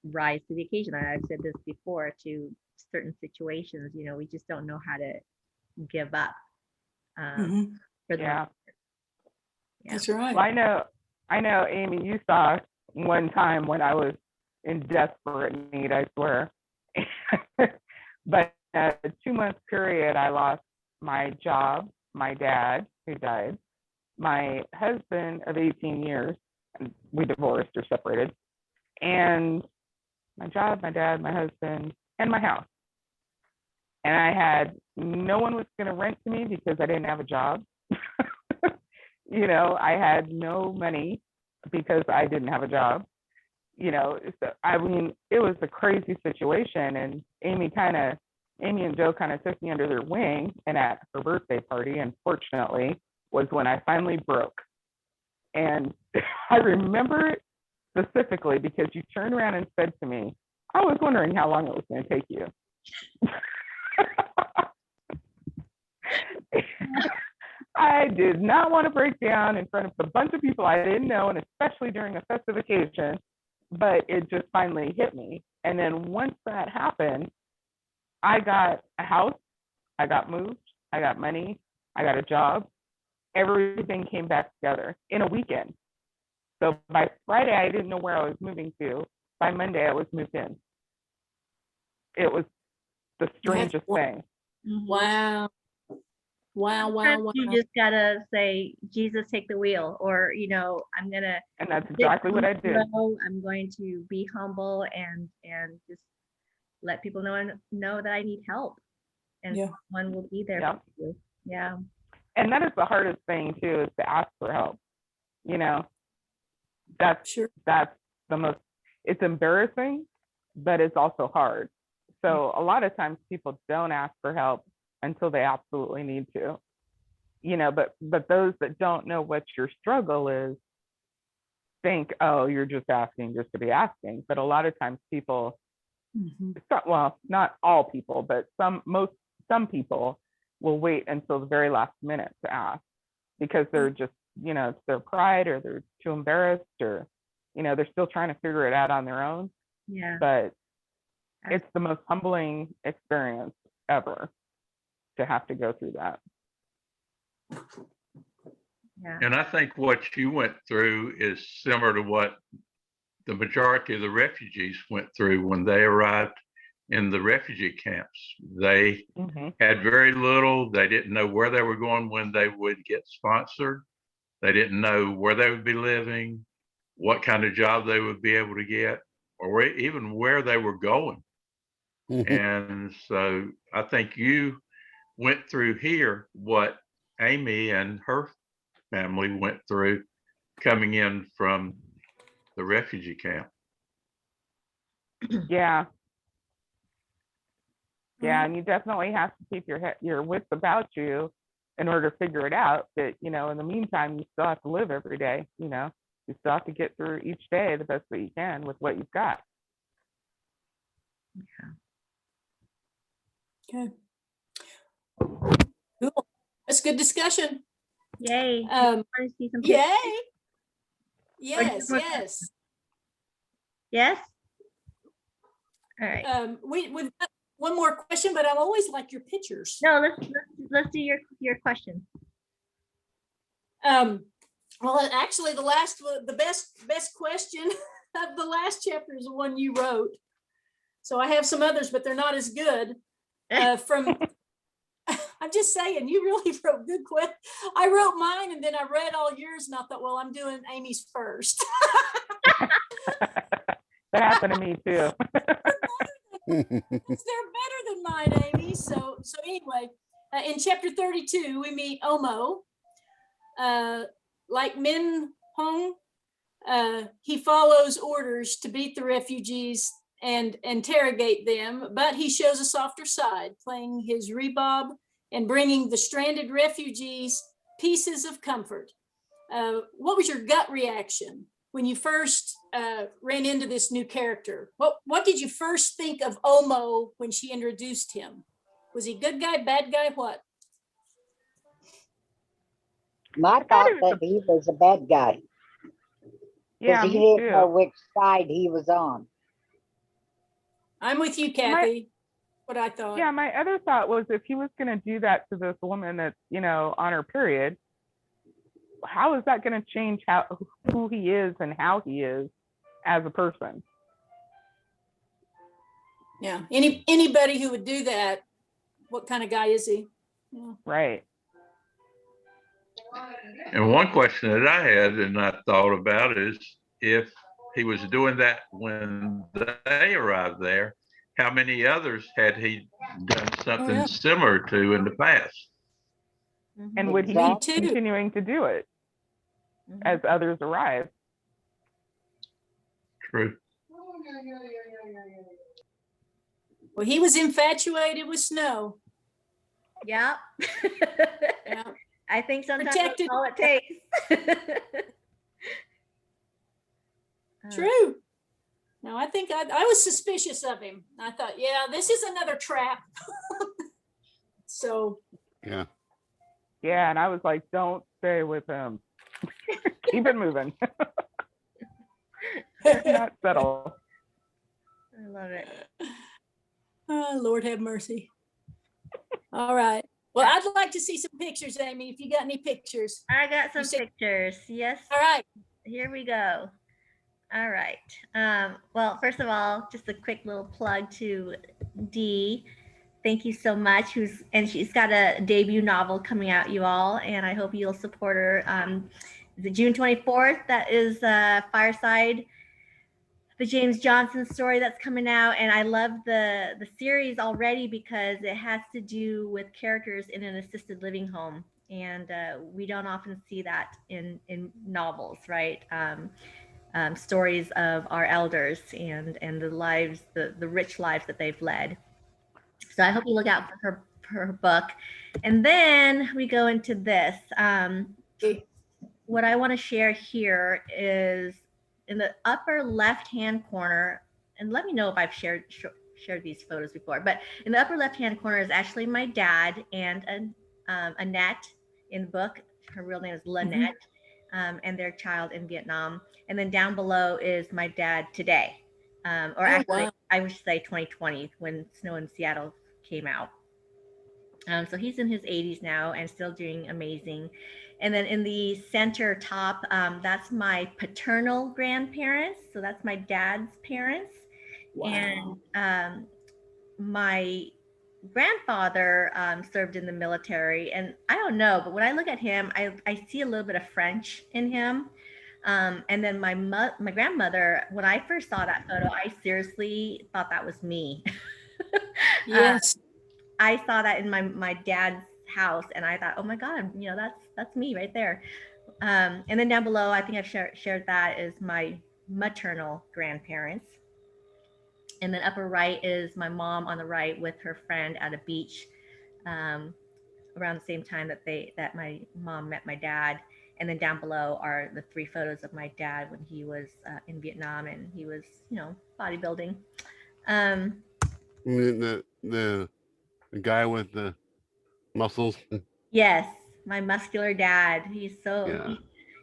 rise to the occasion. I've said this before, to certain situations, we just don't know how to give up. For the Yeah. That's right. Well, I know, Amy, you saw one time when I was in desperate need, I swear. But a 2-month period, I lost my job, my dad, who died, my husband of 18 years, and we divorced or separated, and my job, my dad, my husband, and my house. And I had no one was going to rent to me because I didn't have a job. I had no money because I didn't have a job. So, I mean, it was a crazy situation. And Amy and Joe kind of took me under their wing. And at her birthday party, unfortunately, was when I finally broke. And I remember it specifically because you turned around and said to me, I was wondering how long it was going to take you. I did not want to break down in front of a bunch of people I didn't know, and especially during a festive occasion, but it just finally hit me. And then once that happened, I got a house, I got moved, I got money, I got a job. Everything came back together in a weekend. So by Friday, I didn't know where I was moving to. By Monday, I was moved in. It was the strangest thing. Wow. Wow. You just gotta say, Jesus, take the wheel, or I'm gonna. And that's exactly what I did. I'm going to be humble and just let people know that I need help, and someone will be there for you. Yeah. And that is the hardest thing too, is to ask for help. That's the most. It's embarrassing, but it's also hard. So a lot of times people don't ask for help until they absolutely need to. But those that don't know what your struggle is think, oh, you're just asking just to be asking. But a lot of times people, well, not all people, but some people will wait until the very last minute to ask because they're just, it's their pride, or they're too embarrassed, or, they're still trying to figure it out on their own. Yeah. But it's the most humbling experience ever to have to go through that. Yeah. And I think what you went through is similar to what the majority of the refugees went through when they arrived in the refugee camps. They had very little. They didn't know where they were going when they would get sponsored. They didn't know where they would be living, what kind of job they would be able to get, or even where they were going. And so I think you went through here what Amy and her family went through coming in from the refugee camp. Yeah. Yeah, and you definitely have to keep your wits about you in order to figure it out. But, in the meantime, you still have to live every day, you still have to get through each day the best that you can with what you've got. Okay. Cool. That's good discussion. Yay. Yay. Yes. Yes. All right. We've got one more question, but I always like your pictures. No, let's do your question. Well, actually, the best question of the last chapter is the one you wrote. So I have some others, but they're not as good. I'm just saying, you really wrote good questions. I wrote mine, and then I read all yours, and I thought, well, I'm doing Amy's first. That happened to me too. They're better than mine, Amy. So anyway, in chapter 32, we meet OMMO. Like Min Hong, he follows orders to beat the refugees and interrogate them, but he shows a softer side, playing his rebob and bringing the stranded refugees pieces of comfort. What was your gut reaction when you first ran into this new character? What did you first think of OMMO when she introduced him? Was he good guy, bad guy, what? I thought that he was a bad guy. Yeah, he didn't know which side he was on. I'm with you, Kathy. What I thought. Yeah, my other thought was, if he was going to do that to this woman that's, on her period, how is that going to change who he is and how he is as a person? Yeah, anybody who would do that, what kind of guy is he? Yeah. Right. And one question that I had and I thought about is, if he was doing that when they arrived there, how many others had he done something similar to in the past? And would he be continuing to do it as others arrive? True. Well, he was infatuated with Snow. Yeah. Yeah. I think sometimes that's all it takes. True. No, I think I was suspicious of him. I thought, yeah, this is another trap. So. Yeah. Yeah, and I was like, don't stay with him. Keep it moving. Not settle. I love it. Oh, Lord have mercy. All right. Well, I'd like to see some pictures, Amy, if you got any pictures. I got some pictures. Yes. All right. Here we go. All right. Well, first of all, just a quick little plug to Dee. Thank you so much. She's got a debut novel coming out, you all, and I hope you'll support her. The June 24th, that is Fireside, the James Johnson story that's coming out, and I love the series already because it has to do with characters in an assisted living home, and we don't often see that in novels, right? Stories of our elders and the lives, the rich lives that they've led. So I hope you look out for her book. And then we go into this. What I want to share here is in the upper left-hand corner, and let me know if I've shared these photos before, but in the upper left-hand corner is actually my dad and Annette in the book. Her real name is Lynette, and their child in Vietnam. And then down below is my dad today, or actually, wow. I would say 2020 when Snow in Seattle came out. So he's in his 80s now and still doing amazing. And then in the center top, that's my paternal grandparents. So that's my dad's parents. Wow. And my grandfather served in the military. And I don't know, but when I look at him, I see a little bit of French in him. And then my grandmother, when I first saw that photo, I seriously thought that was me. Yes. I saw that in my dad's house, and I thought, oh my God, that's me right there. And then down below, I think I've shared that is my maternal grandparents. And then upper right is my mom on the right with her friend at a beach, around the same time that my mom met my dad. And then down below are the 3 photos of my dad when he was in Vietnam and he was, bodybuilding. The guy with the muscles. Yes, my muscular dad. He's so Yeah.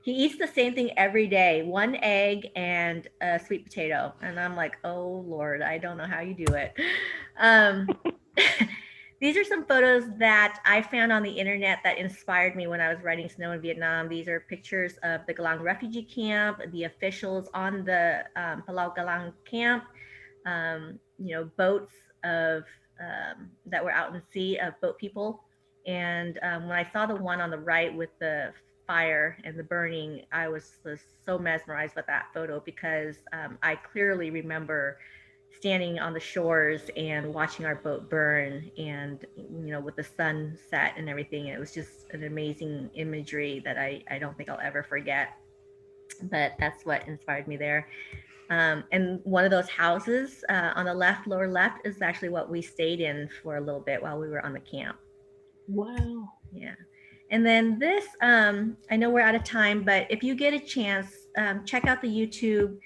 he eats the same thing every day, 1 egg and a sweet potato. And I'm like, oh Lord, I don't know how you do it. These are some photos that I found on the internet that inspired me when I was writing Snow in Vietnam. These are pictures of the Galang refugee camp, the officials on the Palau Galang camp, boats of that were out in the sea of boat people. And when I saw the one on the right with the fire and the burning, I was so mesmerized with that photo because I clearly remember standing on the shores and watching our boat burn and, with the sun set and everything. It was just an amazing imagery that I don't think I'll ever forget. But that's what inspired me there. And one of those houses on the lower left, is actually what we stayed in for a little bit while we were on the camp. Wow. Yeah. And then this, I know we're out of time, but if you get a chance, check out the YouTube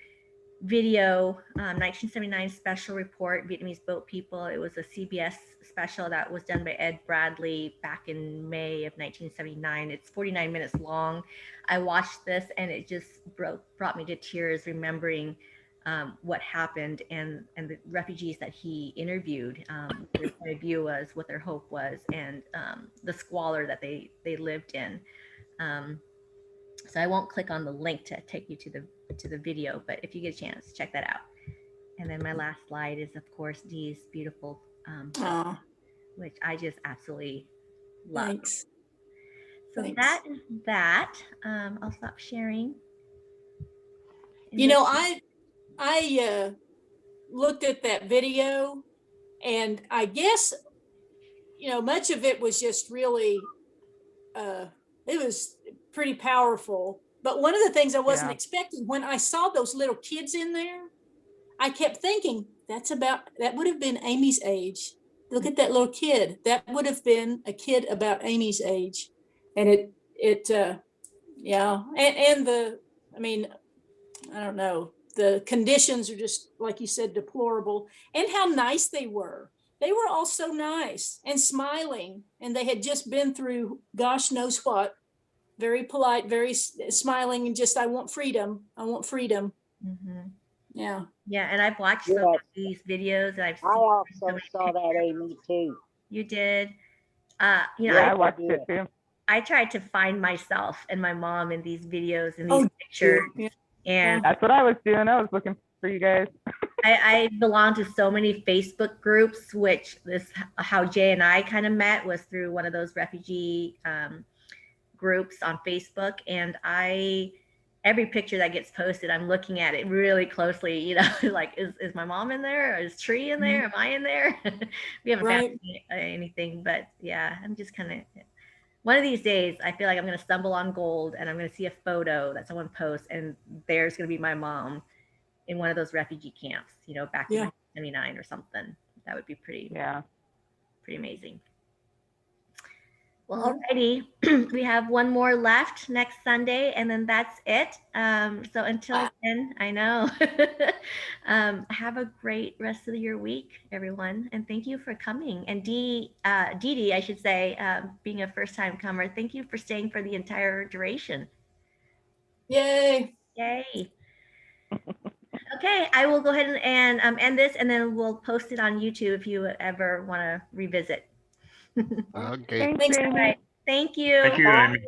video, 1979 special report, Vietnamese boat people. It was a CBS special that was done by Ed Bradley back in May of 1979. It's 49 minutes long. I watched this and it just brought me to tears, remembering what happened and the refugees that he interviewed, what their point of view was, what their hope was, and the squalor that they lived in. So I won't click on the link to take you to the video, but if you get a chance, check that out. And then my last slide is, of course, Dee's beautiful, which I just absolutely love. Thanks. So that is that. I'll stop sharing. I looked at that video, and I guess, much of it was just really, it was pretty powerful. But one of the things I wasn't expecting, when I saw those little kids in there, I kept thinking that would have been Amy's age. Look at that little kid. That would have been a kid about Amy's age. And and I don't know, the conditions are just, like you said, deplorable. And how nice they were. They were all so nice and smiling, and they had just been through gosh knows what. Very polite, very smiling, and just, I want freedom. I want freedom. Mm-hmm. Yeah. Yeah, and I've watched some of these videos, and I also saw that, Amy, too. You did? I watched it too. I tried to find myself and my mom in these videos and these pictures. Yeah. And that's what I was doing. I was looking for you guys. I belong to so many Facebook groups, which is how Jay and I kind of met, was through one of those refugee groups on Facebook. And every picture that gets posted, I'm looking at it really closely, like, is my mom in there? Or is Tree in there? Am I in there? We haven't found anything, but yeah, I'm just kind of, one of these days, I feel like I'm going to stumble on gold and I'm going to see a photo that someone posts, and there's going to be my mom in one of those refugee camps, back in 1979 or something. That would be pretty amazing. Well, alrighty. We have one more left next Sunday, and then that's it. So until then, I know. Have a great rest of your week, everyone, and thank you for coming. And Dee Dee, I should say, being a first-time comer, thank you for staying for the entire duration. Yay. Yay. Okay, I will go ahead and end this, and then we'll post it on YouTube if you ever want to revisit. Okay. Thanks, Thanks. Amy. Thank you. Thank you, Amy.